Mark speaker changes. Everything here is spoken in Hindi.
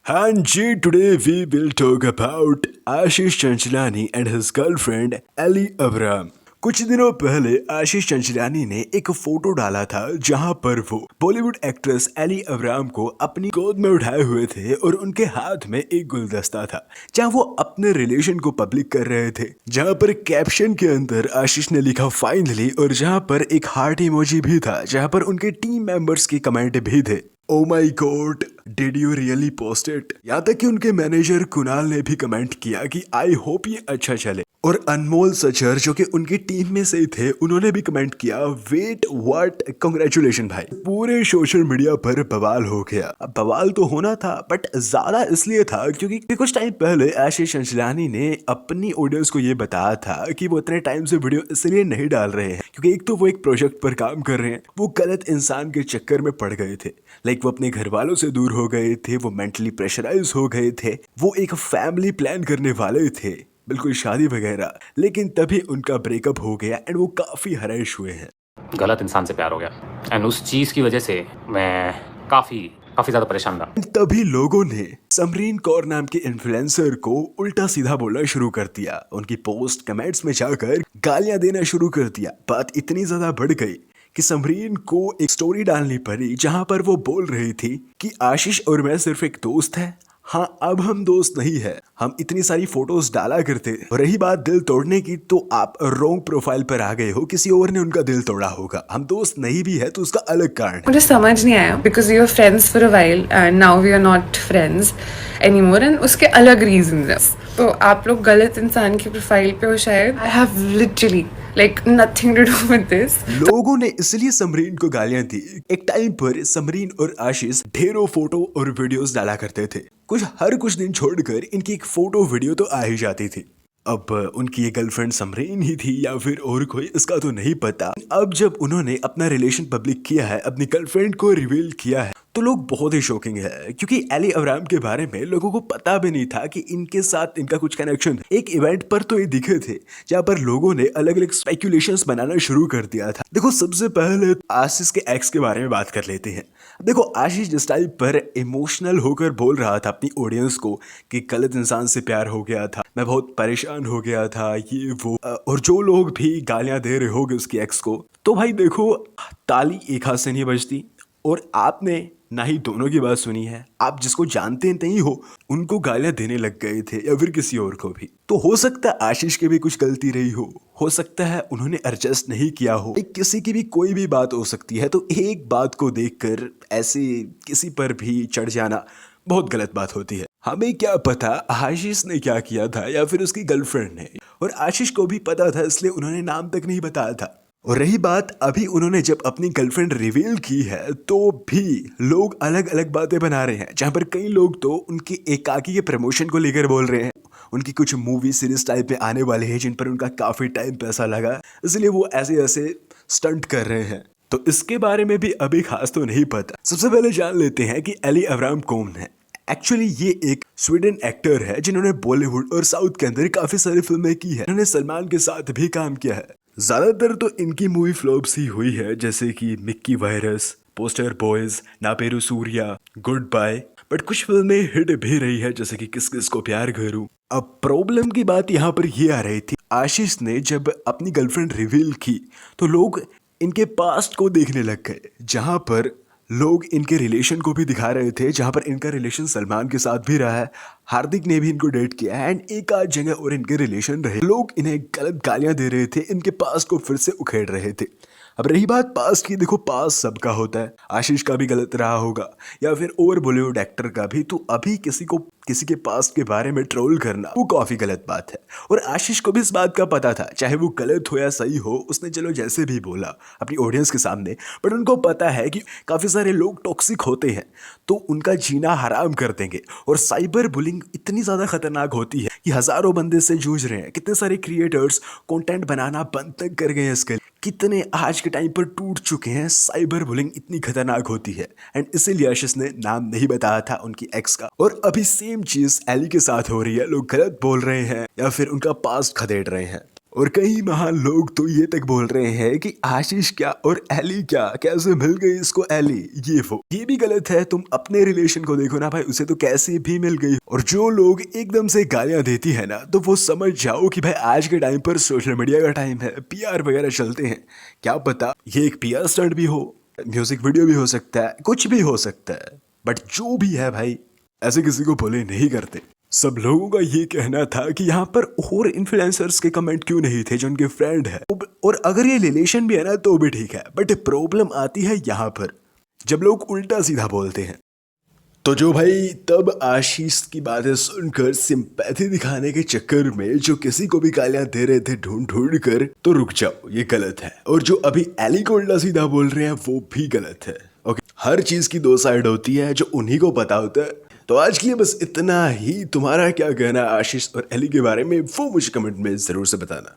Speaker 1: हाँ जी, today we will talk about Ashish Chanchlani and his girlfriend Elli AvrRam. कुछ दिनों पहले आशीष चंचलानी ने एक फोटो डाला था जहां पर वो बॉलीवुड एक्ट्रेस एली अब्राहम को अपनी गोद में उठाए हुए थे और उनके हाथ में एक गुलदस्ता था जहां वो अपने रिलेशन को पब्लिक कर रहे थे, जहां पर कैप्शन के अंदर आशीष ने लिखा फाइनली और जहां पर एक हार्ट इमोजी भी था जहां पर उनके टीम मेंबर्स के कमेंट भी थे। Oh my God, did you really post it? यहाँ तक कि उनके मैनेजर कुणाल ने भी कमेंट किया कि आई होप ये अच्छा चले। और अनमोल सचर जो कि उनकी टीम में से ही थे, उन्होंने भी कमेंट किया वेट व्हाट, कांग्रेचुलेशन भाई। पूरे सोशल मीडिया पर बवाल हो गया। अब बवाल तो होना था बट ज्यादा इसलिए था क्योंकि कुछ टाइम पहले आशीष चंचलानी ने अपनी ऑडियंस को ये बताया था कि वो इतने टाइम से वीडियो इसलिए नहीं डाल रहे हैं क्योंकि एक तो वो एक प्रोजेक्ट पर काम कर रहे हैं, वो गलत इंसान के चक्कर में पड़ गए थे। वो अपने घर वालों से दूर हो गए थे, वो मेंटली प्रेशराइज हो गए थे, वो एक फैमिली प्लान करने वाले थे, बिल्कुल शादी वगैरह, लेकिन तभी उनका ब्रेकअप हो गया एंड वो काफी हरेश हुए हैं।
Speaker 2: गलत इंसान से प्यार हो गया एंड उस चीज की वजह से मैं काफी ज्यादा परेशान था।
Speaker 1: तभी लोगों ने समरीन कौर नाम के इन्फ्लुएंसर को उल्टा सीधा बोलना शुरू कर दिया, उनकी पोस्ट कमेंट्स में जाकर गालियां देना शुरू कर दिया। बात इतनी ज्यादा बढ़ गई कि समरीन को एक स्टोरी डालनी पड़ी जहां पर वो बोल रही थी कि आशीष और मैं सिर्फ एक दोस्त है, हाँ अब हम दोस्त नहीं है, हम इतनी सारी फोटोज डाला करते। और रही बात दिल तोड़ने की, तो आप रॉन्ग प्रोफाइल पर आ गए हो, किसी और ने उनका दिल तोड़ा होगा, हम दोस्त नहीं भी है तो उसका अलग कारण है।
Speaker 3: मुझे समझ नहीं आया because we were friends for a while and now we are not friends anymore and उसके अलग रीजंस हैं। तो आप लोग गलत इंसान की प्रोफाइल पे हो शायद। I have literally like nothing to do with this।
Speaker 1: लोगों ने इसलिए समरीन को गालियां दी। एक टाइम पर समरीन और आशीष ढेरों फोटो और वीडियोस डाला करते थे, हर कुछ दिन छोड़कर इनकी एक फोटो वीडियो तो आ ही जाती थी। अब उनकी ये गर्लफ्रेंड समरीन ही थी या फिर और कोई, इसका तो नहीं पता। अब जब उन्होंने अपना रिलेशन पब्लिक किया है, अपनी गर्लफ्रेंड को रिवील किया है, तो लोग बहुत ही शॉकिंग है क्योंकि एली अब्राहम के बारे में लोगों को पता भी नहीं था कि इनके साथ इनका कुछ कनेक्शन। एक इवेंट पर तो ये दिखे थे जहां पर लोगों ने अलग अलग स्पेकुलेशंस बनाना शुरू कर दिया था। देखो, सबसे पहले आशीष के एक्स के बारे में बात कर लेते हैं। देखो, आशीष जिस टाइप पर इमोशनल होकर बोल रहा था अपनी ऑडियंस को कि गलत इंसान से प्यार हो गया था, मैं बहुत परेशान हो गया था, ये वो, और जो लोग भी गालियां दे रहे होंगे उसकी एक्स को, तो भाई देखो, ताली एक हाथ से नहीं बजती और आपने ना ही दोनों की बात सुनी है। आप जिसको जानते नहीं हो उनको गालियां देने लग गए थे या फिर किसी और को भी। तो हो सकता है आशीष की भी कुछ गलती रही हो सकता है उन्होंने एडजस्ट नहीं किया हो, किसी की भी कोई भी बात हो सकती है। तो एक बात को देखकर ऐसे किसी पर भी चढ़ जाना बहुत गलत बात होती है। हमें क्या पता आशीष ने क्या किया था या फिर उसकी गर्लफ्रेंड ने, और आशीष को भी पता था इसलिए उन्होंने नाम तक नहीं बताया था। और रही बात अभी उन्होंने जब अपनी गर्लफ्रेंड रिवील की है, तो भी लोग अलग अलग बातें बना रहे हैं, जहां पर कई लोग तो उनकी एकाकी के प्रमोशन को लेकर बोल रहे हैं, उनकी कुछ मूवी सीरीज टाइप में आने वाले हैं जिन पर उनका काफी टाइम पैसा लगा, इसलिए वो ऐसे ऐसे स्टंट कर रहे हैं। तो इसके बारे में भी अभी खास तो नहीं पता। सबसे पहले जान लेते हैं कि एली अब्राहम कौन है। एक्चुअली ये एक स्वीडन एक्टर है जिन्होंने बॉलीवुड और साउथ के अंदर काफी सारी फिल्में की है। इन्होंने सलमान के साथ भी काम किया है। ज्यादातर तो इनकी मूवी फ्लॉप्स ही हुई है, जैसे कि Mickey virus, poster boys, Naa Peru Surya, good bye, but कुछ फिल्में हिट भी रही है जैसे कि किस किस को प्यार करूं। अब प्रॉब्लम की बात यहाँ पर ये आ रही थी, आशीष ने जब अपनी गर्लफ्रेंड रिवील की तो लोग इनके पास्ट को देखने लग गए, जहां पर लोग इनके रिलेशन को भी दिखा रहे थे, जहां पर इनका रिलेशन सलमान के साथ भी रहा है, हार्दिक ने भी इनको डेट किया है एंड एक आध जगह और इनके रिलेशन रहे। लोग इन्हें गलत गालियां दे रहे थे, इनके पास्ट को फिर से उखेड़ रहे थे। अब रही बात पास्ट की, देखो पास्ट सबका होता है, आशीष का भी गलत रहा होगा या फिर और बॉलीवुड एक्टर का भी। तो अभी किसी के पास्ट के बारे में ट्रोल करना वो काफी गलत बात है, और आशीष को भी इस बात का पता था, चाहे वो गलत हो या सही हो, उसने चलो जैसे भी बोला अपनी ऑडियंस के सामने, बट उनको पता है कि काफी सारे लोग टॉक्सिक होते हैं तो उनका जीना हराम कर देंगे। और साइबर बुलिंग इतनी ज्यादा खतरनाक होती है कि हजारों बंदे से जूझ रहे हैं, कितने सारे क्रिएटर्स कंटेंट बनाना बंद तक कर गए हैं इसके, कितने आज के टाइम पर टूट चुके हैं। साइबर बुलिंग इतनी खतरनाक होती है एंड इसीलिए आशीष ने नाम नहीं बताया था उनकी एक्स का। और अभी सेम चीज एली के साथ हो रही है, लोग गलत बोल रहे हैं या फिर उनका पास्ट खदेड़ रहे हैं। और कई महान लोग तो ये तक बोल रहे हैं कि आशीष क्या और एली क्या, कैसे मिल गई इसको एली, ये वो। ये भी गलत है। तुम अपने रिलेशन को देखो ना भाई, उसे तो कैसे भी मिल गई। और जो लोग एकदम से गालियां देती है ना, तो वो समझ जाओ कि भाई आज के टाइम पर सोशल मीडिया का टाइम है, पीआर वगैरह चलते हैं। क्या पता ये एक पीआर स्टंट भी हो, म्यूजिक वीडियो भी हो सकता है, कुछ भी हो सकता है। बट जो भी है भाई, ऐसे किसी को भले नहीं करते। सब लोगों का ये कहना था कि यहाँ पर और इन्फ्लुएंसर्स के कमेंट क्यों नहीं थे जो उनके फ्रेंड है, और अगर ये रिलेशन भी है ना तो भी ठीक है, बट प्रॉब्लम आती है यहाँ पर जब लोग उल्टा सीधा बोलते हैं। तो जो भाई तब आशीष की बातें सुनकर सिंपैथी दिखाने के चक्कर में जो किसी को भी गालियां दे रहे थे ढूंढ ढूंढ कर, तो रुक जाओ, ये गलत है। और जो अभी एली को उल्टा सीधा बोल रहे हैं वो भी गलत है। ओके, हर चीज की दो साइड होती है, जो उन्हीं को पता होता है। तो आज के लिए बस इतना ही। तुम्हारा क्या कहना है आशीष और एली के बारे में, वो मुझे कमेंट में जरूर से बताना।